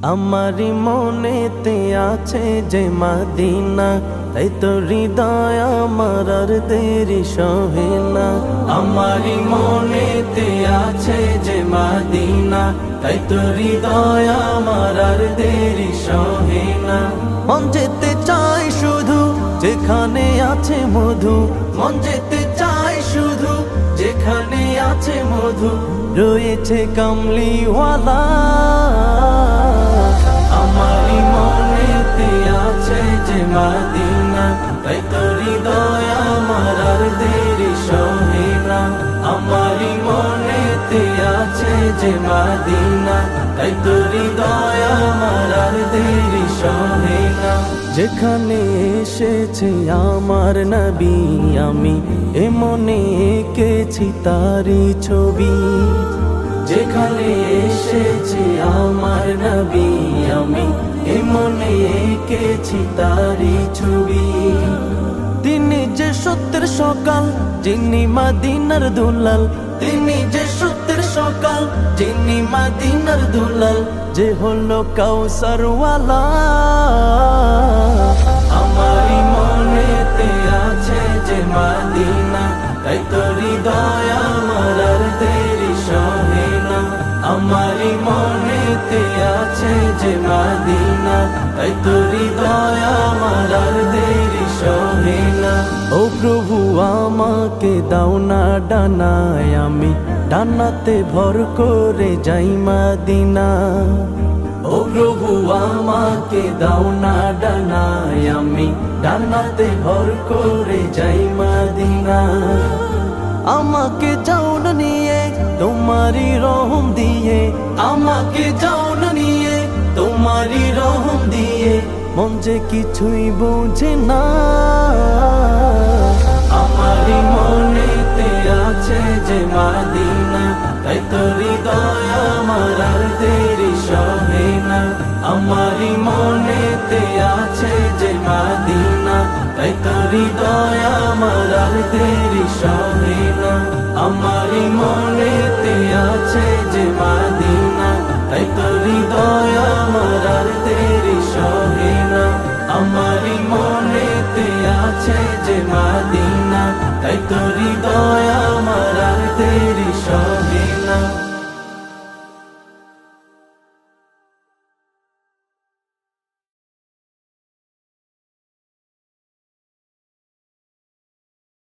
আমারি মনেতে আছে যে মদিনা, তাই তো হৃদয় আমার আর দেরি সহে না। আমারি মনেতে আছে যে মদিনা, তাই তো হৃদয় আমার আর দেরি সহে না। মন যেতে চাই শুধু যেখানে আছে মধু, মন যেতে চাই শুধু যেখানে আছে মধু, রয়েছে কামলিওয়ালা। আমারি মনেতে আছে যে মদিনা, তাই তো হৃদয় আমার আর দেরি সহে না। আমারি মনেতে আছে যে মদিনা, তাই তো হৃদয় আমার আর দেরি সহে না। যেখানে এসেছে আমার নবী, আমি এ মনে এঁকেছি তারি ছবি। যেখানে এসেছে আমার নবী, আমি এ মনে এঁকেছি তারি ছবি। তিনি যে সত্যের সকাল, যিনি মদিনার দুলাল, তিনি যে সত্যের সকাল, যিনি মদিনার দুলাল, যে হলো কাউসারওয়ালা। আমারি মনেতে আছে যে মদিনা, তাই তো হৃদয় আমার আর দেরি সহে না। আমারি মনেতে আছে যে মদিনা, তাই তো হৃদয় আমার আর দেরি সহে না। ও প্রভু আমাকে দাও না ডানায়, আমি ডানাতে ভর করে যাই মদিনা। ও প্রভু আমাকে দাও না ডানায়, আমি ডানাতে ভর করে যাই মদিনা। আমাকে যাও না নিয়ে তোমারি রহম দিয়ে, আমাকে যাও না নিয়ে তোমারি রহম দিয়ে, মন যে কিছুই বোঝে না। আমারি মনেতে আছে যে মদিনা, তাই তো হৃদয় আমার আর দেরি সহে না। আমারি মনেতে আছে যে মদিনা, তাই তো হৃদয় আমার আর দেরি সহে না। আমারি মনেতে আছে যে মদিনা, তাই তো হৃদয় আমার আর দেরি সহে না। আমারি মনেতে আছে যে মদিনা, তাই তো হৃদয়